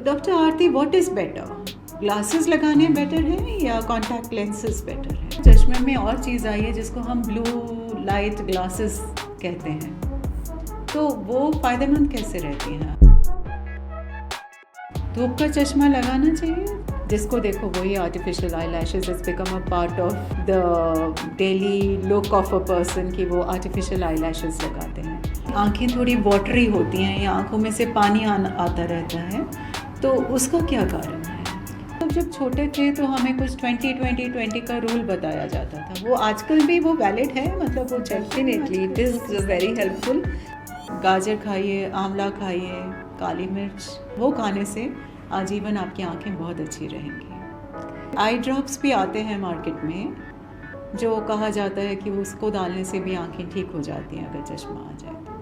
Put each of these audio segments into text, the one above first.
Doctor Aarti, what is better? Glasses लगाने better है या कॉन्टैक्ट लेंसेज बेटर है? चश्मे में और चीज़ आई है जिसको हम ब्लू लाइट ग्लासेस कहते हैं, तो वो फ़ायदेमंद कैसे रहती हैं? धूप का चश्मा लगाना चाहिए, जिसको देखो वही artificial eye lashes is become a part of the daily look of a person कि वो आर्टिफिशियल आई लैशेज लगाते हैं। आँखें थोड़ी वाटरी होती हैं या आँखों में से पानी आता रहता है, तो उसका क्या कारण है? तो जब छोटे थे तो हमें कुछ 20-20-20 का रूल बताया जाता था, वो आजकल भी वो वैलिड है? मतलब वो definitely it is very helpful. गाजर खाइए, आंवला खाइए, काली मिर्च, वो खाने से आजीवन आपकी आंखें बहुत अच्छी रहेंगी। आई ड्रॉप्स भी आते हैं मार्केट में, जो कहा जाता है कि उसको डालने से भी आंखें ठीक हो जाती हैं अगर चश्मा आ जाए तो।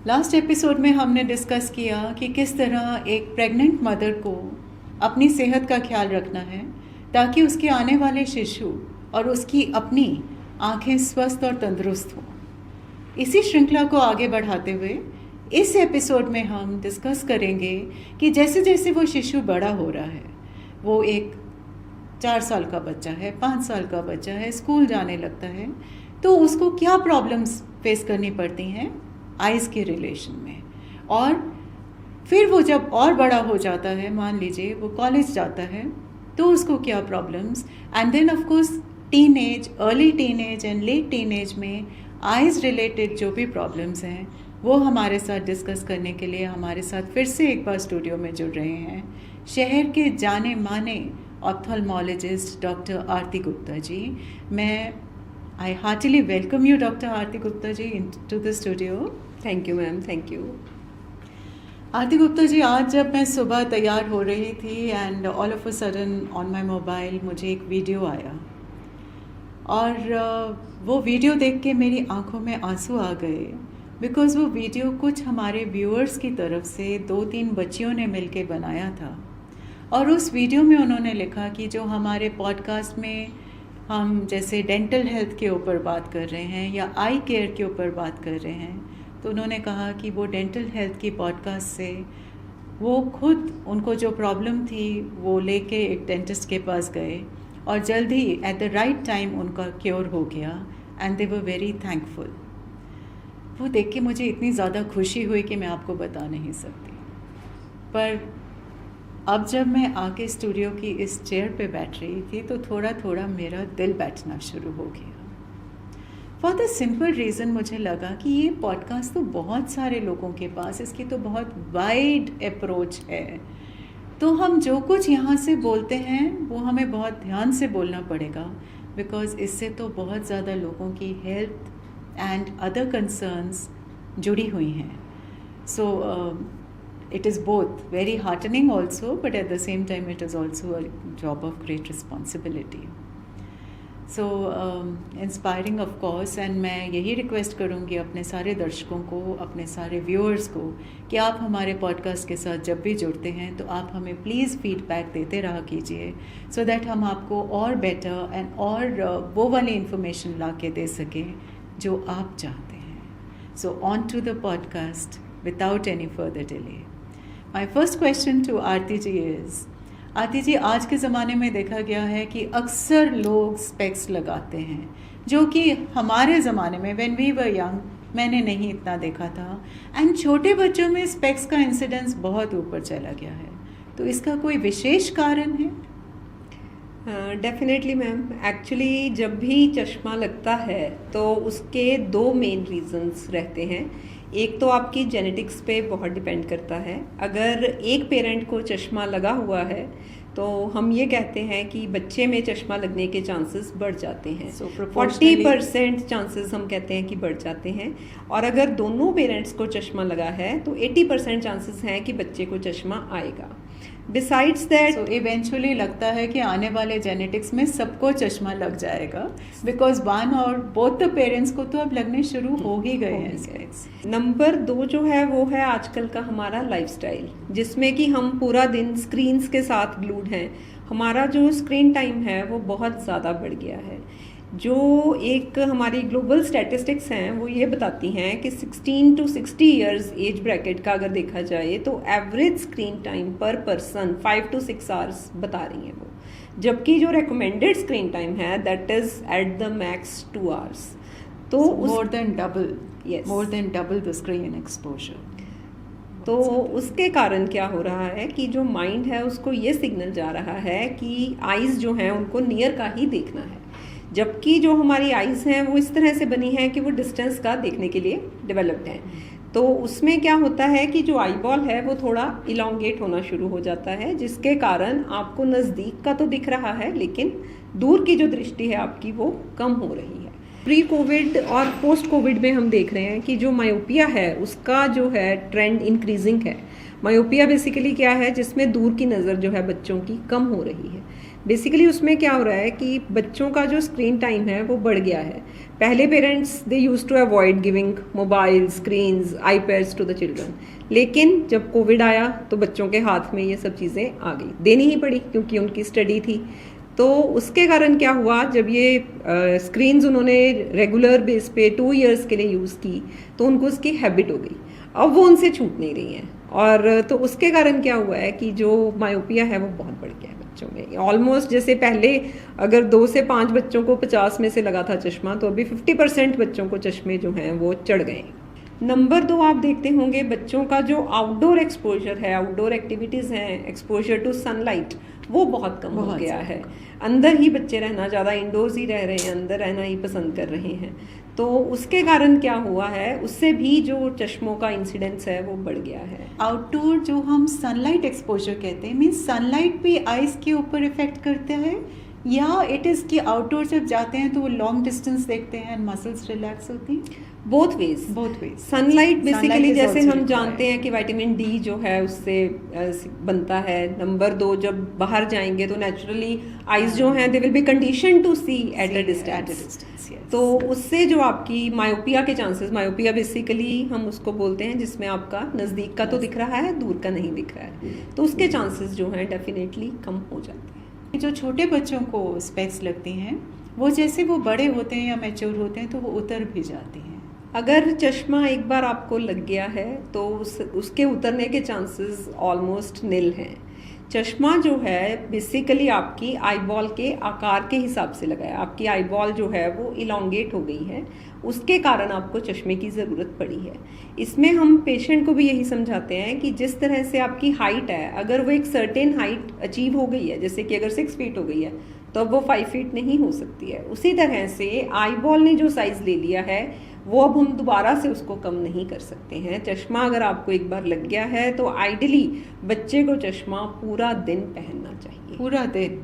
लास्ट एपिसोड में हमने डिस्कस किया कि किस तरह एक प्रेग्नेंट मदर को अपनी सेहत का ख्याल रखना है ताकि उसके आने वाले शिशु और उसकी अपनी आंखें स्वस्थ और तंदुरुस्त हों। इसी श्रृंखला को आगे बढ़ाते हुए इस एपिसोड में हम डिस्कस करेंगे कि जैसे जैसे वो शिशु बड़ा हो रहा है, वो एक 4 साल का बच्चा है, 5 साल का बच्चा है, स्कूल जाने लगता है, तो उसको क्या प्रॉब्लम्स फेस करनी पड़ती हैं आइज़ के रिलेशन में। और फिर वो जब और बड़ा हो जाता है, मान लीजिए वो कॉलेज जाता है, तो उसको क्या problems, and then of course teenage, early teenage and late teenage में आइज़ रिलेटेड जो भी प्रॉब्लम्स हैं, वो हमारे साथ डिस्कस करने के लिए हमारे साथ फिर से एक बार स्टूडियो में जुड़ रहे हैं शहर के जाने माने ophthalmologist doctor Aarti Gupta ji. I heartily welcome you, Dr. Aarti Gupta ji, into the studio. Thank you ma'am, thank you. Aarti Gupta ji, आज जब मैं सुबह तैयार हो रही थी and all of a sudden on my mobile मुझे एक वीडियो आया और वो वीडियो देख के मेरी आंखों में आंसू आ गए, बिकॉज़ वो वीडियो कुछ हमारे व्यूअर्स की तरफ से 2-3 बच्चियों ने मिलके बनाया था। और उस वीडियो में उन्होंने लिखा कि जो हमारे पॉडकास्ट में हम जैसे डेंटल हेल्थ के ऊपर बात कर रहे हैं या आई केयर के ऊपर बात कर रहे हैं, तो उन्होंने कहा कि वो डेंटल हेल्थ की पॉडकास्ट से वो खुद, उनको जो प्रॉब्लम थी वो लेके एक डेंटिस्ट के पास गए और जल्द ही एट द राइट टाइम उनका क्योर हो गया and they were very thankful. वो देख के मुझे इतनी ज़्यादा खुशी हुई कि मैं आपको बता नहीं सकती। पर अब जब मैं आके स्टूडियो की इस चेयर पे बैठ रही थी तो थोड़ा थोड़ा मेरा दिल बैठना शुरू हो गया। फॉर द सिंपल रीज़न मुझे लगा कि ये पॉडकास्ट तो बहुत सारे लोगों के पास, इसकी तो बहुत वाइड अप्रोच है, तो हम जो कुछ यहाँ से बोलते हैं वो हमें बहुत ध्यान से बोलना पड़ेगा, बिकॉज़ इससे तो बहुत ज़्यादा लोगों की हेल्थ एंड अदर कंसर्न्स जुड़ी हुई हैं। सो it is both very heartening also, but at the same time it is also a job of great responsibility. So inspiring of course, and मैं यही रिक्वेस्ट करूँगी अपने सारे दर्शकों को, अपने सारे व्यूअर्स को, कि आप हमारे पॉडकास्ट के साथ जब भी जुड़ते हैं तो आप हमें प्लीज़ फीडबैक देते रहा कीजिए, सो दैट हम आपको और बेटर एंड और वो वाली इन्फॉर्मेशन ला के दे सकें जो आप चाहते हैं। So on to the podcast without any further delay. My first question to Aarti ji is, Aarti ji, आज के ज़माने में देखा गया है कि अक्सर लोग स्पेक्स लगाते हैं, जो कि हमारे ज़माने में व्हेन वी वर यंग मैंने नहीं इतना देखा था, एंड छोटे बच्चों में स्पेक्स का इंसिडेंस बहुत ऊपर चला गया है, तो इसका कोई विशेष कारण है? डेफिनेटली मैम, एक्चुअली जब भी चश्मा लगता है तो उसके 2 मेन रीज़न्स रहते हैं। एक तो आपकी जेनेटिक्स पे बहुत डिपेंड करता है। अगर एक पेरेंट को चश्मा लगा हुआ है तो हम ये कहते हैं कि बच्चे में चश्मा लगने के चांसेस बढ़ जाते हैं। 40% चांसेस हम कहते हैं कि बढ़ जाते हैं, और अगर दोनों पेरेंट्स को चश्मा लगा है तो 80% चांसेस हैं कि बच्चे को चश्मा आएगा। बिसाइड्स दैट, सो इवेंचुअली लगता है कि आने वाले जेनेटिक्स में सबको चश्मा लग जाएगा, बिकॉज वन और बोथ द पेरेंट्स को तो अब लगने शुरू हो ही गए हैं। नंबर 2 जो है वो है आजकल का हमारा लाइफस्टाइल, जिसमें कि हम पूरा दिन स्क्रीन्स के साथ ग्लूड हैं। हमारा जो स्क्रीन टाइम है वो बहुत ज़्यादा बढ़ गया है। जो एक हमारी ग्लोबल स्टैटिस्टिक्स हैं वो ये बताती हैं कि 16 to 60 इयर्स एज ब्रैकेट का अगर देखा जाए तो average screen time per person 5 to 6 hours बता रही हैं वो, जबकि जो रिकमेंडेड स्क्रीन टाइम है that is at the max 2 hours. तो more than double, Yes. More than double the screen exposure. तो उसके कारण क्या हो रहा है कि जो माइंड है उसको ये सिग्नल जा रहा है कि आइज़ जो हैं उनको नियर का ही देखना है, जबकि जो हमारी आइज़ हैं वो इस तरह से बनी हैं कि वो डिस्टेंस का देखने के लिए डेवलप्ड हैं। तो उसमें क्या होता है कि जो आई बॉल है वो थोड़ा इलोंगेट होना शुरू हो जाता है, जिसके कारण आपको नज़दीक का तो दिख रहा है लेकिन दूर की जो दृष्टि है आपकी वो कम हो रही है। प्री कोविड और पोस्ट कोविड में हम देख रहे हैं कि जो मायोपिया है उसका जो है ट्रेंड इंक्रीजिंग है। मायोपिया बेसिकली क्या है, जिसमें दूर की नज़र जो है बच्चों की कम हो रही है। बेसिकली उसमें क्या हो रहा है कि बच्चों का जो स्क्रीन टाइम है वो बढ़ गया है। पहले parents they use to avoid giving mobile screens iPads to the children, लेकिन जब कोविड आया तो बच्चों के हाथ में ये सब चीज़ें आ गई, देनी ही पड़ी क्योंकि उनकी स्टडी थी। तो उसके कारण क्या हुआ, जब ये स्क्रीन्स उन्होंने रेगुलर बेस पे 2 इयर्स के लिए यूज़ की तो उनको उसकी हैबिट हो गई, अब वो उनसे छूट नहीं रही हैं। और तो उसके कारण क्या हुआ है कि जो मायोपिया है वो बहुत बढ़ गया है बच्चों में। ऑलमोस्ट जैसे पहले अगर 2 से 5 बच्चों को 50 में से लगा था चश्मा, तो अभी 50% बच्चों को चश्मे जो हैं वो चढ़ गए। नंबर 2 आप देखते होंगे बच्चों का जो आउटडोर एक्सपोजर है, आउटडोर एक्टिविटीज़ हैं, एक्सपोजर टू सनलाइट वो बहुत कम हो गया है। अंदर ही बच्चे रहना, ज़्यादा इंडोर्स ही रह रहे हैं, अंदर रहना ही पसंद कर रहे हैं। तो उसके कारण क्या हुआ है, उससे भी जो चश्मों का इंसिडेंस है वो बढ़ गया है। आउटडोर जो हम सनलाइट एक्सपोजर कहते हैं, मीन्स सनलाइट भी आइज के ऊपर इफेक्ट करता है, या इट इज़ कि आउटडोर जब जाते हैं तो वो लॉन्ग डिस्टेंस देखते हैं एंड मसल्स रिलैक्स होती हैं? Both ways. सनलाइट बेसिकली जैसे हम जानते हैं कि विटामिन डी जो है उससे बनता है। नंबर 2, जब बाहर जाएंगे तो नेचुरली आइज जो हैं they will be condition to see at a distance. तो उससे जो आपकी मायोपिया के चांसेस, मायोपिया बेसिकली हम उसको बोलते हैं जिसमें आपका नज़दीक का तो दिख रहा है, दूर का नहीं दिख रहा है, तो उसके चांसेस जो हैं डेफिनेटली कम हो जाते हैं। जो छोटे बच्चों को स्पेक्स लगती हैं वो जैसे वो बड़े होते हैं या मैच्योर होते हैं तो वो उतर भी जाती हैं। अगर चश्मा एक बार आपको लग गया है तो उसके उतरने के चांसेस ऑलमोस्ट निल हैं। चश्मा जो है बेसिकली आपकी आईबॉल के आकार के हिसाब से लगा है। आपकी आईबॉल जो है वो इलोंगेट हो गई है, उसके कारण आपको चश्मे की ज़रूरत पड़ी है। इसमें हम पेशेंट को भी यही समझाते हैं कि जिस तरह से आपकी हाइट है, अगर वो एक सर्टेन हाइट अचीव हो गई है, जैसे कि अगर 6 फीट हो गई है तो अब वो 5 फीट नहीं हो सकती है। उसी तरह से आईबॉल ने जो साइज़ ले लिया है वो अब हम दोबारा से उसको कम नहीं कर सकते हैं। चश्मा अगर आपको एक बार लग गया है तो आइडियली बच्चे को चश्मा पूरा दिन पहनना चाहिए। पूरा दिन?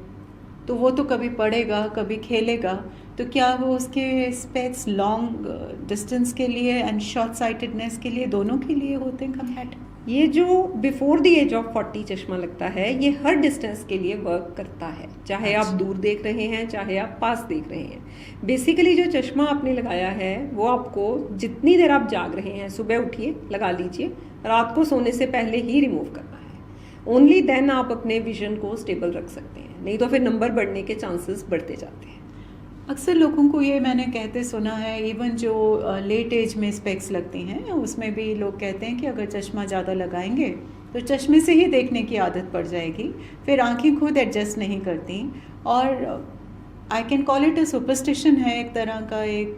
तो वो तो कभी पढ़ेगा कभी खेलेगा, तो क्या वो उसके स्पेक्स लॉन्ग डिस्टेंस के लिए एंड शॉर्ट साइटेडनेस के लिए, दोनों के लिए होते हैं कंपैटिबल? ये जो बिफोर द एज ऑफ 40 चश्मा लगता है ये हर डिस्टेंस के लिए वर्क करता है, चाहे आप दूर देख रहे हैं चाहे आप पास देख रहे हैं। बेसिकली जो चश्मा आपने लगाया है वो आपको जितनी देर आप जाग रहे हैं, सुबह उठिए लगा लीजिए, रात को सोने से पहले ही रिमूव करना है। ओनली देन आप अपने विजन को स्टेबल रख सकते हैं, नहीं तो फिर नंबर बढ़ने के चांसेस बढ़ते जाते हैं। अक्सर लोगों को ये मैंने कहते सुना है, इवन जो लेट एज में स्पेक्स लगती हैं उसमें भी लोग कहते हैं कि अगर चश्मा ज़्यादा लगाएंगे तो चश्मे से ही देखने की आदत पड़ जाएगी, फिर आंखें खुद एडजस्ट नहीं करती। और I can call it a superstition है, एक तरह का एक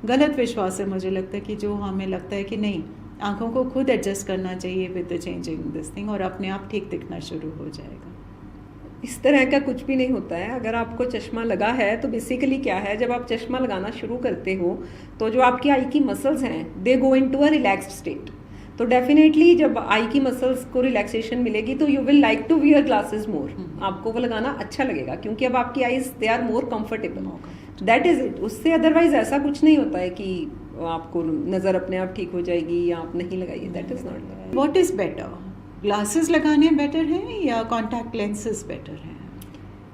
गलत विश्वास है मुझे लगता है, कि जो हमें लगता है कि नहीं, आंखों को खुद एडजस्ट करना चाहिए with the changing this thing और अपने आप ठीक दिखना शुरू हो जाएगा। इस तरह का कुछ भी नहीं होता है। अगर आपको चश्मा लगा है तो बेसिकली क्या है, जब आप चश्मा लगाना शुरू करते हो तो जो आपकी आई की मसल्स हैं they go into a relaxed state. तो डेफिनेटली जब आई की मसल्स को रिलैक्सेशन मिलेगी तो you will like to wear glasses more. आपको वो लगाना अच्छा लगेगा क्योंकि अब आपकी eyes they are more comfortable. That is it. उससे अदरवाइज ऐसा कुछ नहीं होता है कि आपको नज़र अपने आप ठीक हो जाएगी या आप नहीं लगाइए, that is not. What is better, glasses लगाने बेटर हैं या कॉन्टैक्ट लेंसेज बेटर हैं?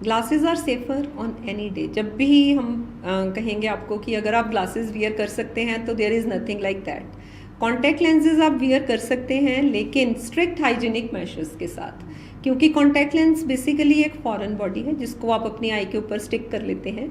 Glasses are safer on any day. जब भी हम कहेंगे आपको कि अगर आप ग्लासेस वियर कर सकते हैं तो there is nothing like that. Contact lenses आप वियर कर सकते हैं लेकिन स्ट्रिक्ट हाइजीनिक मेजर्स के साथ, क्योंकि कॉन्टैक्ट लेंस बेसिकली एक फॉरेन बॉडी है जिसको आप अपनी आई के ऊपर स्टिक कर लेते हैं।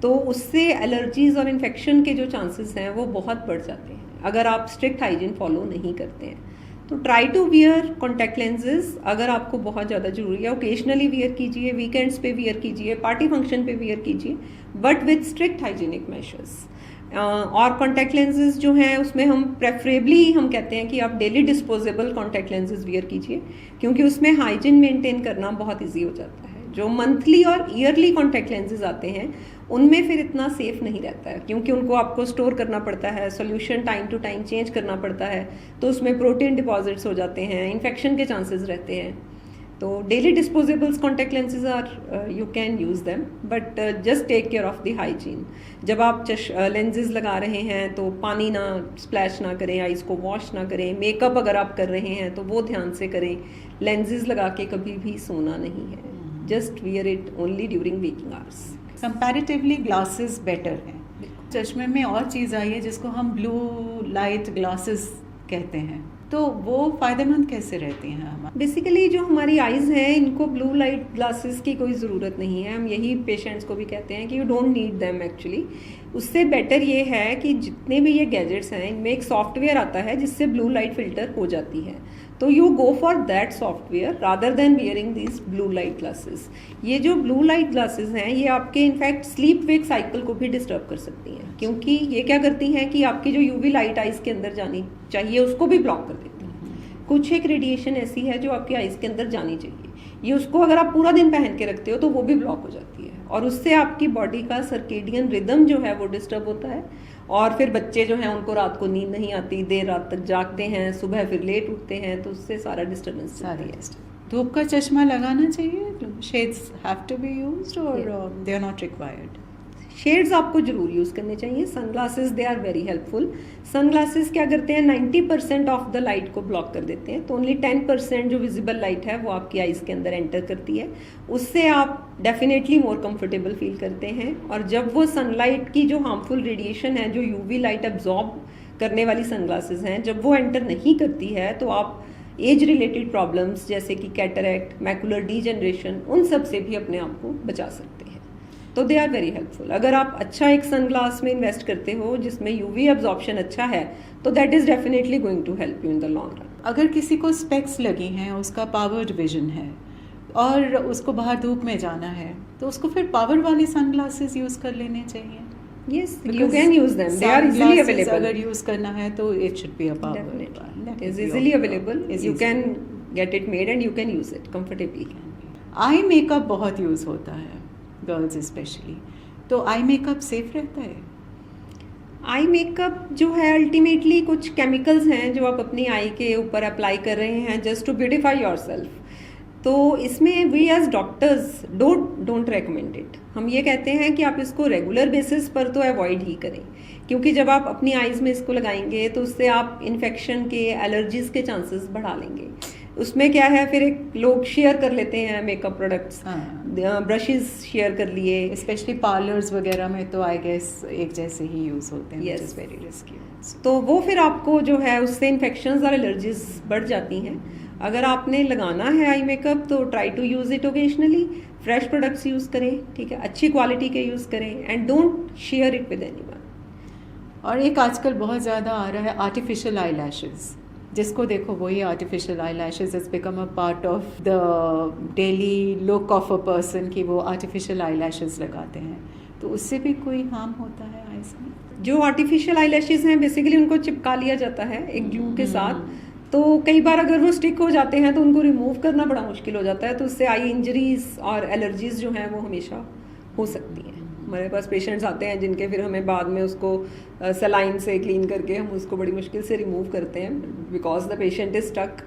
तो उससे एलर्जीज और इन्फेक्शन के जो चांसेस हैं वो बहुत बढ़ जाते हैं अगर आप स्ट्रिक्ट हाइजीन फॉलो नहीं करते हैं। तो try to wear contact lenses अगर आपको बहुत ज़्यादा जरूरी है, ओकेजनली वियर कीजिए, वीकेंड्स पे वियर कीजिए, पार्टी फंक्शन पे वियर कीजिए, but with strict hygienic measures. और कॉन्टैक्ट लेंसेज जो हैं उसमें हम प्रेफरेबली हम कहते हैं कि आप daily disposable contact lenses wear कीजिए, क्योंकि उसमें हाइजीन मेंटेन करना बहुत ईजी हो जाता है। जो मंथली और ईयरली कॉन्टैक्ट लेंसेज आते हैं उनमें फिर इतना सेफ नहीं रहता है, क्योंकि उनको आपको स्टोर करना पड़ता है, solution time to time change करना पड़ता है, तो उसमें प्रोटीन डिपॉजिट्स हो जाते हैं, इन्फेक्शन के चांसेस रहते हैं। तो daily disposables contact lenses are you can use them, but just take care of the hygiene. जब आप लेंसेज लगा रहे हैं तो पानी ना स्प्लैश ना करें, आइज को वॉश ना करें, मेकअप अगर आप कर रहे हैं तो वो ध्यान से करें। लेंसेज लगा के कभी भी सोना नहीं है, just wear it only during waking hours. Comparatively glasses better हैं। चश्मे में और चीज़ आई है जिसको हम ब्लू लाइट ग्लासेस कहते हैं, तो वो फ़ायदेमंद कैसे रहती हैं हमारे? बेसिकली जो हमारी आइज़ हैं इनको ब्लू लाइट ग्लासेस की कोई ज़रूरत नहीं है। हम यही पेशेंट्स को भी कहते हैं कि you don't need them actually. उससे बेटर ये है कि जितने भी ये गैजेट्स हैं इनमें एक सॉफ्टवेयर आता है जिससे ब्लू लाइट फिल्टर हो जाती है, तो you go for that software rather than wearing this blue light glasses. ये जो ब्लू लाइट ग्लासेस हैं ये आपके इनफैक्ट स्लीप वेक साइकिल को भी डिस्टर्ब कर सकती हैं, क्योंकि ये क्या करती हैं कि आपकी जो यूवी लाइट आइज के अंदर जानी चाहिए उसको भी ब्लॉक कर देती हैं। कुछ एक रेडिएशन ऐसी है जो आपकी आइज के अंदर जानी चाहिए, ये उसको अगर आप पूरा दिन पहन के रखते हो तो वो भी ब्लॉक हो जाती है, और उससे आपकी बॉडी का सर्केडियन रिदम जो है वो डिस्टर्ब होता है। और फिर बच्चे जो हैं उनको रात को नींद नहीं आती, देर रात तक जागते हैं, सुबह फिर लेट उठते हैं, तो उससे सारा डिस्टर्बेंस आती है। धूप का चश्मा लगाना चाहिए? Shades have to be used और they are not required? Shades आपको जरूर यूज़ करने चाहिए। Sunglasses they are very helpful. Sunglasses क्या करते हैं, 90% ऑफ द लाइट को ब्लॉक कर देते हैं, तो ओनली 10% जो विजिबल लाइट है वो आपकी आइज के अंदर एंटर करती है। उससे आप डेफिनेटली मोर कंफर्टेबल फील करते हैं। और जब वो सनलाइट की जो हार्मफुल रेडिएशन है, जो यूवी लाइट एब्जॉर्ब करने वाली सनग्लासेस हैं, जब वो एंटर नहीं करती है तो आप एज रिलेटेड प्रॉब्लम्स जैसे कि कैटरैक्ट, मैकुलर डीजनरेशन, उन सब से भी अपने आप को बचा सकते हैं। तो दे आर वेरी हेल्पफुल। अगर आप अच्छा एक सनग्लास में इन्वेस्ट करते हो जिसमें यूवी एब्जॉर्प्शन अच्छा है, तो that is definitely going to help you in the long run. अगर किसी को स्पेक्स लगी हैं, उसका पावर्ड विजन है और उसको बाहर धूप में जाना है, तो उसको फिर पावर वाले सनग्लासेस यूज कर लेने चाहिए? Yes, you can use them. They are easily available. अगर यूज करना है तो it should be a power. Definitely. It is easily available. You can get it made and you can use it comfortably. Eye makeup बहुत use होता है, girls specially, तो eye makeup safe रहता है? आई मेकअप जो है ultimately कुछ chemicals हैं जो आप अपनी आई के ऊपर अप्लाई कर रहे हैं जस्ट टू ब्यूटिफाई योरसेल्फ। तो इसमें we as doctors don't recommend it. हम ये कहते हैं कि आप इसको रेगुलर बेसिस पर तो अवॉइड ही करें, क्योंकि जब आप अपनी आइज़ में इसको लगाएंगे तो उससे आप इन्फेक्शन के, एलर्जीज के चांसेस बढ़ा लेंगे। उसमें क्या है, फिर एक लोग शेयर कर लेते हैं मेकअप प्रोडक्ट्स, ब्रशेस शेयर कर लिए, स्पेशली पार्लर्स वगैरह में तो आई गेस एक जैसे ही यूज होते हैं। Yes. Very risky. तो वो फिर आपको जो है उससे इन्फेक्शंस और एलर्जीज बढ़ जाती हैं। अगर आपने लगाना है आई मेकअप तो try to use it occasionally, fresh products use करें, ठीक है, अच्छी क्वालिटी के यूज करें, and don't share it with anyone. और एक आजकल बहुत ज़्यादा आ रहा है आर्टिफिशियल आई लैशेज़, जिसको देखो वही artificial eye lashes is become a part of the daily look of a person कि वो आर्टिफिशियल आई लैशेज़ लगाते हैं, तो उससे भी कोई हार्म होता है आइज़ में? जो आर्टिफिशियल आई लैशेज़ हैं बेसिकली उनको चिपका लिया जाता है एक ग्लू के साथ, तो कई बार अगर वो स्टिक हो जाते हैं तो उनको रिमूव करना बड़ा मुश्किल हो जाता है, तो उससे आई इंजरीज और एलर्जीज जो हैं वो हमेशा हो सकती हैं। हमारे पास पेशेंट्स आते हैं जिनके फिर हमें बाद में उसको सलाइन से क्लीन करके हम उसको बड़ी मुश्किल से रिमूव करते हैं because the patient is stuck,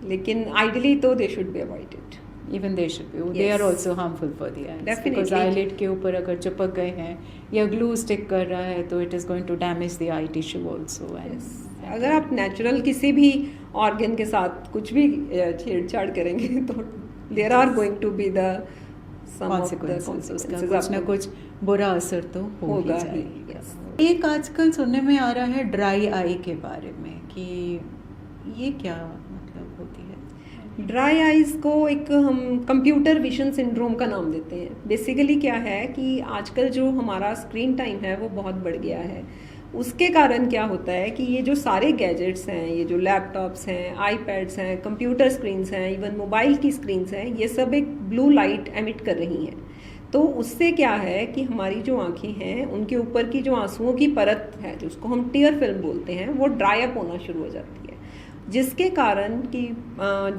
लेकिन आइडियली तो they should be avoided. Even they should be, they are also harmful for the eyes, because eyelid के ऊपर अगर चिपक गए हैं या ग्लू स्टिक कर रहा है तो it is going to damage the eye tissue also. अगर आप नेचुरल किसी भी ऑर्गन के साथ कुछ भी छेड़छाड़ करेंगे तो there are going to be the consequences, उसका कुछ ना कुछ बुरा असर तो होगा ही। एक आजकल सुनने में आ रहा है ड्राई आई के बारे में, कि ये क्या मतलब होती है? ड्राई आइज को एक हम कंप्यूटर विजन सिंड्रोम का नाम देते हैं। बेसिकली क्या है कि आजकल जो हमारा स्क्रीन टाइम है वो बहुत बढ़ गया है। उसके कारण क्या होता है कि ये जो सारे गैजेट्स हैं, ये जो लैपटॉप्स हैं, आईपैड्स हैं, कंप्यूटर स्क्रीन्स हैं, इवन मोबाइल की स्क्रीन्स हैं, ये सब एक ब्लू लाइट एमिट कर रही हैं। तो उससे क्या है कि हमारी जो आंखें हैं उनके ऊपर की जो आंसुओं की परत है, जिसको हम टीयर फिल्म बोलते हैं, वो ड्राई अप होना शुरू हो जाती है। जिसके कारण कि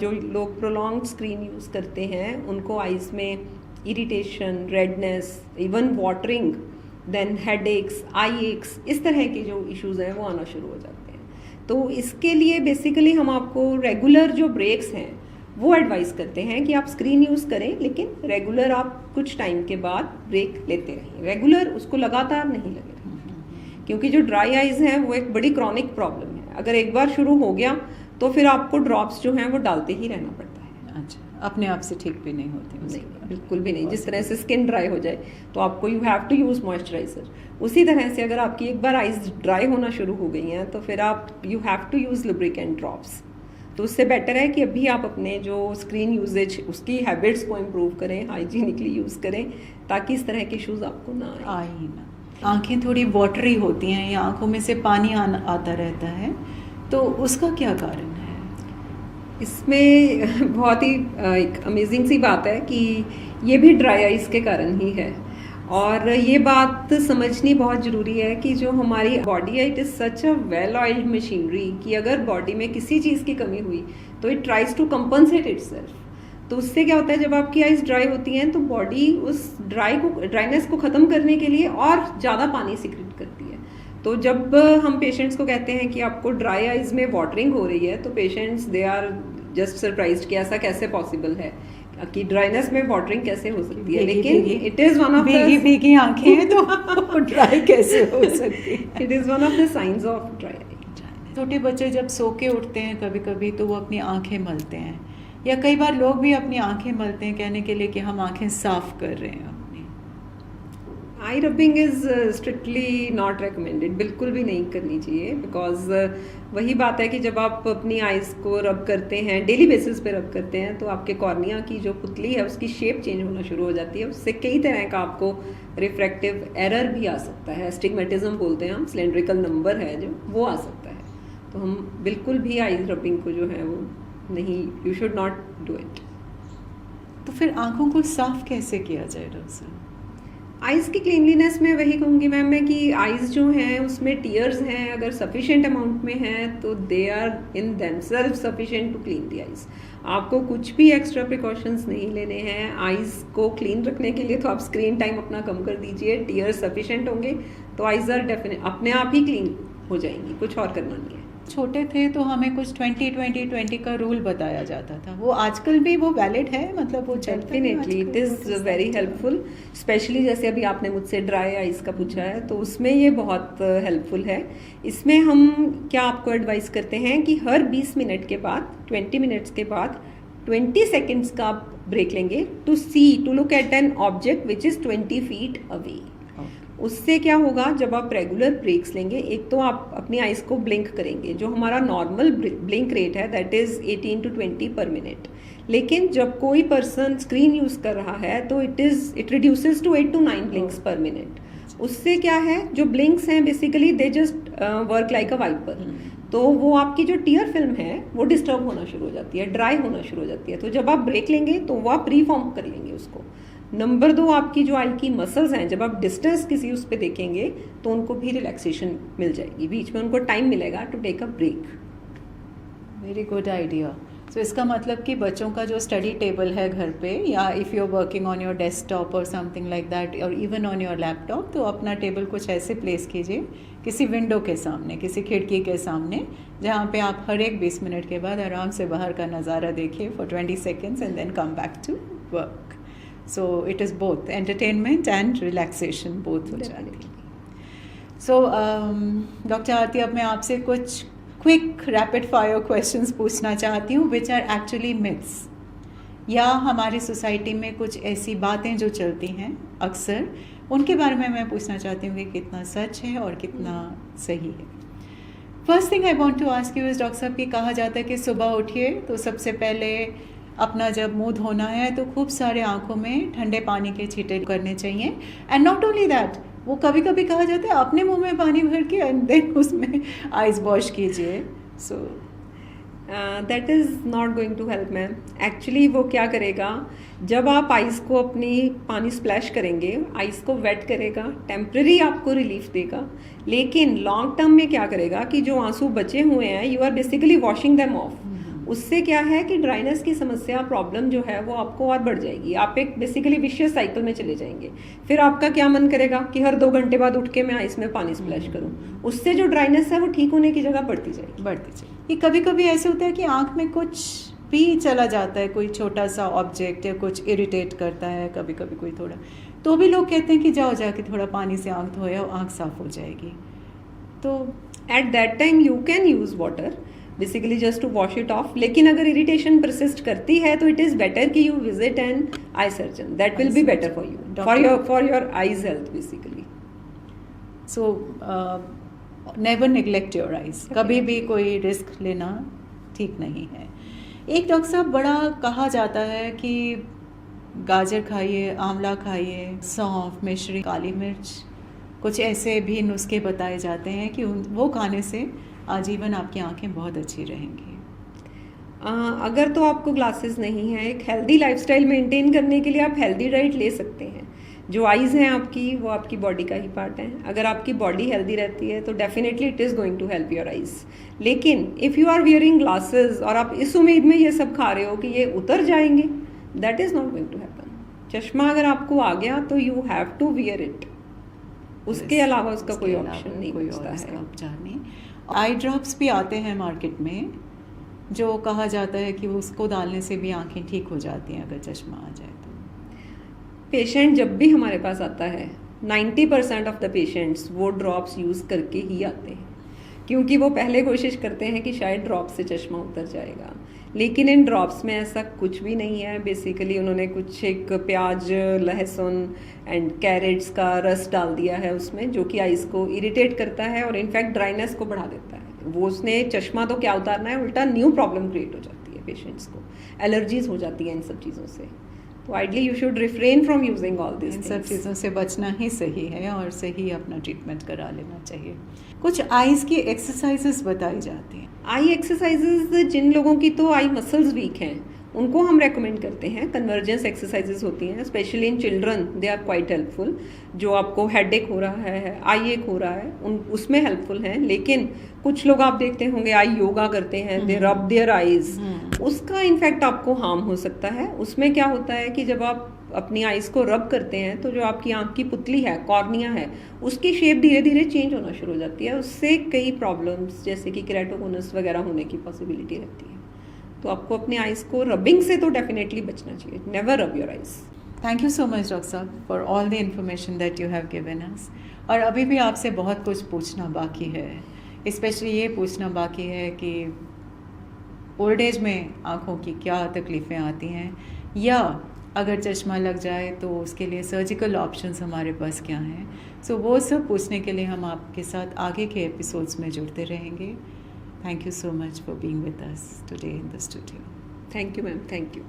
जो लोग प्रोलॉन्ग स्क्रीन यूज़ करते हैं उनको आइज़ में irritation, redness, even watering, then headaches, eye aches, इस तरह के जो इश्यूज़ हैं वो आना शुरू हो जाते हैं। तो इसके लिए बेसिकली हम आपको रेगुलर जो ब्रेक्स हैं वो एडवाइस करते हैं कि आप स्क्रीन यूज़ करें, लेकिन रेगुलर आप कुछ टाइम के बाद ब्रेक लेते रहें। रेगुलर, उसको लगातार नहीं लगे रहें, क्योंकि जो ड्राई आइज़ हैं वो एक बड़ी क्रॉनिक प्रॉब्लम है। अगर एक बार शुरू हो गया तो फिर आपको ड्रॉप्स जो हैं वो डालते ही रहना पड़ता है। अच्छा, अपने आप से ठीक भी नहीं होती? नहीं, बिल्कुल भी नहीं। जिस तरह से स्किन ड्राई हो जाए तो आपको you have to use moisturiser, उसी तरह से अगर आपकी एक बार आइज ड्राई होना शुरू हो गई हैं तो फिर आप you have to use lubricant drops. तो उससे बेटर है कि अभी आप अपने जो स्क्रीन यूजेज उसकी हैबिट्स को इम्प्रूव करें, हाइजीनिकली यूज़ करें, ताकि इस तरह के इश्यूज़ आपको ना आए ही ना। आँखें थोड़ी वाटरी होती हैं या आँखों में से पानी आता रहता है, तो उसका क्या कारण है? इसमें बहुत ही एक अमेजिंग सी बात है कि ये भी ड्राई आइज़ के कारण ही है। और ये बात समझनी बहुत ज़रूरी है कि जो हमारी बॉडी है, it is such a well oiled machinery कि अगर बॉडी में किसी चीज़ की कमी हुई तो it tries to compensate itself. तो उससे क्या होता है, जब आपकी आइज़ ड्राई होती हैं तो बॉडी उस ड्राइनेस को ख़त्म करने के लिए और ज़्यादा पानी सिक्रेट करती है। तो जब हम पेशेंट्स को कहते हैं कि आपको ड्राई आइज़ में वाटरिंग हो रही है तो patients they are just surprised कि ऐसा कैसे पॉसिबल है, कि ड्राइनेस में वाटरिंग कैसे हो सकती है। लेकिन इट इज़ वन ऑफ भीगी आंखें हैं तो ड्राई कैसे हो सकती है? It is one of the science of dry eye. छोटे बच्चे जब सो के उठते हैं कभी कभी तो वो अपनी आंखें मलते हैं, या कई बार लोग भी अपनी आंखें मलते हैं कहने के लिए कि हम आंखें साफ कर रहे हैं। Eye rubbing is strictly not recommended, बिल्कुल भी नहीं करनी चाहिए। बिकॉज वही बात है कि जब आप अपनी आइज़ को रब करते हैं, डेली बेसिस पे रब करते हैं, तो आपके कॉर्निया की जो पुतली है उसकी शेप चेंज होना शुरू हो जाती है। उससे कई तरह का आपको रिफ्रैक्टिव एरर भी आ सकता है, एस्टिग्मेटिज्म बोलते हैं हम, सिलेंड्रिकल नंबर है जो, वो आ सकता है। तो हम बिल्कुल भी आइज़ रबिंग को जो है वो नहीं, you should not do it. तो फिर आंखों को साफ कैसे किया जाए डॉक्टर साहब? आइज़ की क्लीनलीनेस में वही कहूँगी मैम मैं कि आइज़ जो हैं उसमें टीयर्स हैं, अगर सफिशिएंट अमाउंट में हैं तो they are in themselves sufficient to clean the eyes. आपको कुछ भी एक्स्ट्रा प्रिकॉशंस नहीं लेने हैं आइज़ को क्लीन रखने के लिए। तो आप स्क्रीन टाइम अपना कम कर दीजिए, टीयर्स सफिशिएंट होंगे तो आइज़ आर डेफिनेट अपने आप ही क्लीन हो जाएंगी, कुछ और करना नहीं है। छोटे थे तो हमें कुछ 20-20-20 का रूल बताया जाता था, वो आजकल भी वो वैलिड है? मतलब वो definitely it is very helpful. Specially जैसे अभी आपने मुझसे ड्राई आइज़ का पूछा है तो उसमें ये बहुत हेल्पफुल है। इसमें हम क्या आपको एडवाइस करते हैं कि हर 20 मिनट के बाद, 20 मिनट्स के बाद 20 सेकेंड्स का आप ब्रेक लेंगे to look at an object which is 20 feet away. उससे क्या होगा, जब आप रेगुलर ब्रेक्स लेंगे, एक तो आप अपनी आइज़ को ब्लिंक करेंगे, जो हमारा नॉर्मल ब्लिंक रेट है दैट इज़ 18 to 20 पर मिनट। लेकिन जब कोई पर्सन स्क्रीन यूज़ कर रहा है तो it reduces to 8 to 9 blinks per minute. उससे क्या है, जो ब्लिंक्स हैं basically they just work like a wiper. तो वो आपकी जो टीयर फिल्म है वो डिस्टर्ब होना शुरू हो जाती है, ड्राई होना शुरू हो जाती है। तो जब आप ब्रेक लेंगे तो वो आप रीफॉर्म कर लेंगे उसको। नंबर 2, आपकी जो आई की मसल्स हैं, जब आप डिस्टेंस किसी उस पर देखेंगे तो उनको भी रिलैक्सेशन मिल जाएगी, बीच में उनको टाइम मिलेगा to take a break. Very good idea. So इसका मतलब कि बच्चों का जो स्टडी टेबल है घर पे, या if you are working on your desktop or something like that, और इवन ऑन योर लैपटॉप, तो अपना टेबल कुछ ऐसे प्लेस कीजिए किसी विंडो के सामने, किसी खिड़की के सामने, जहाँ पे आप हर एक 20 मिनट के बाद आराम से बाहर का नज़ारा देखिए for 20 seconds and then come back to work. So it is both entertainment and relaxation, both हो जाती है। So डॉक्टर आरती, अब मैं आपसे कुछ क्विक रैपिड फायर क्वेश्चंस पूछना चाहती हूँ विच आर एक्चुअली मिथ्स, या हमारी सोसाइटी में कुछ ऐसी बातें जो चलती हैं अक्सर, उनके बारे में मैं पूछना चाहती हूँ कि कितना सच है और कितना सही है। First thing I want to ask you is doctor साहब कि कहा जाता है कि सुबह उठिए तो सबसे पहले अपना जब मुंह धोना है तो खूब सारे आंखों में ठंडे पानी के छींटे करने चाहिए, एंड नॉट ओनली दैट, वो कभी कभी कहा जाता है अपने मुंह में पानी भर के एंड देन उसमें आइस वॉश कीजिए। So that is not going to help ma'am. Actually वो क्या करेगा, जब आप आइस को अपनी पानी स्प्लैश करेंगे, आइस को वेट करेगा, टेम्पररी आपको रिलीफ देगा, लेकिन लॉन्ग टर्म में क्या करेगा कि जो आंसू बचे हुए हैं you are basically washing them off. उससे क्या है कि ड्राइनेस की समस्या, प्रॉब्लम जो है वो आपको और बढ़ जाएगी, आप एक बेसिकली विशियस साइकिल में चले जाएंगे। फिर आपका क्या मन करेगा कि हर 2 घंटे बाद उठ के मैं आइस में पानी स्प्लैश करूं, उससे जो ड्राइनेस है वो ठीक होने की जगह बढ़ती जाएगी। ये कभी कभी ऐसे होता है कि आंख में कुछ भी चला जाता है, कोई छोटा सा ऑब्जेक्ट या कुछ इरिटेट करता है, कभी कभी कोई थोड़ा, तो भी लोग कहते हैं कि जाओ जाके थोड़ा पानी से आंख धोया, आंख साफ हो जाएगी। तो at that time you can use water basically just to wash it off, लेकिन अगर इरिटेशन परसिस्ट करती है तो इट इज बेटर कि you visit an eye surgeon, that will be better for you, for your eyes health basically. So never neglect your eyes, कभी भी कोई risk लेना ठीक नहीं है। एक डॉक्टर साहब, बड़ा कहा जाता है कि गाजर खाइए, आंवला खाइए, सौंफ, मिश्री, काली मिर्च, कुछ ऐसे भी नुस्खे बताए जाते हैं कि वो खाने से आजीवन आपकी आंखें बहुत अच्छी रहेंगी। अगर तो आपको ग्लासेस नहीं है, एक हेल्दी लाइफस्टाइल मेंटेन करने के लिए आप हेल्दी डाइट ले सकते हैं। जो आईज हैं आपकी, वो आपकी बॉडी का ही पार्ट है। अगर आपकी बॉडी हेल्दी रहती है तो definitely it is going to help your eyes. लेकिन if you are wearing glasses और आप इस उम्मीद में ये सब खा रहे हो कि ये उतर जाएंगे, that is not going to happen. चश्मा अगर आपको आ गया तो you have to wear it, उसके अलावा उसका कोई ऑप्शन नहीं बचता है। उपचार नहीं। आई ड्रॉप्स भी आते हैं मार्केट में, जो कहा जाता है कि उसको डालने से भी आंखें ठीक हो जाती हैं अगर चश्मा आ जाए तो। पेशेंट जब भी हमारे पास आता है, 90% ऑफ द पेशेंट्स वो ड्रॉप्स यूज़ करके ही आते हैं, क्योंकि वो पहले कोशिश करते हैं कि शायद ड्रॉप से चश्मा उतर जाएगा, लेकिन इन ड्रॉप्स में ऐसा कुछ भी नहीं है। बेसिकली उन्होंने कुछ एक प्याज, लहसुन एंड कैरेट्स का रस डाल दिया है उसमें, जो कि आइज़ को इरिटेट करता है और इनफैक्ट ड्राइनेस को बढ़ा देता है। वो उसने चश्मा तो क्या उतारना है, उल्टा न्यू प्रॉब्लम क्रिएट हो जाती है पेशेंट्स को, एलर्जीज हो जाती हैं इन सब चीज़ों से। तो ideally you should refrain from using all this. इन सब चीज़ों से बचना ही सही है और सही अपना ट्रीटमेंट करा लेना चाहिए। कुछ आईज की एक्सरसाइजेस बताई जाती हैं। आई एक्सरसाइजेस, जिन लोगों की तो आई मसल्स वीक हैं उनको हम रेकमेंड करते हैं। कन्वर्जेंस एक्सरसाइजेस होती हैं, specially in children, they are quite helpful. जो आपको हेडेक हो रहा है, आई एक हो रहा है, उसमें हेल्पफुल हैं। लेकिन कुछ लोग आप देखते होंगे आई योगा करते हैं, दे रब देयर आईज, उसका इनफैक्ट आपको हार्म हो सकता है। उसमें क्या होता है कि जब आप अपनी आइज़ को रब करते हैं तो जो आपकी आंख की पुतली है, कॉर्निया है, उसकी शेप धीरे धीरे चेंज होना शुरू हो जाती है। उससे कई प्रॉब्लम्स जैसे कि केराटोकोनस वगैरह होने की पॉसिबिलिटी रहती है। तो आपको अपने आइज़ को रबिंग से तो डेफिनेटली बचना चाहिए। Never rub your eyes. Thank you so much doctor साहब for all the information that you have given us. और अभी भी आपसे बहुत कुछ पूछना बाकी है, स्पेशली ये पूछना बाकी है कि ओल्ड एज में आँखों की क्या तकलीफ़ें आती हैं, या अगर चश्मा लग जाए तो उसके लिए सर्जिकल ऑप्शंस हमारे पास क्या हैं। सो वो सब पूछने के लिए हम आपके साथ आगे के एपिसोड्स में जुड़ते रहेंगे। Thank you so much for being with us today in the studio. Thank you ma'am, thank you.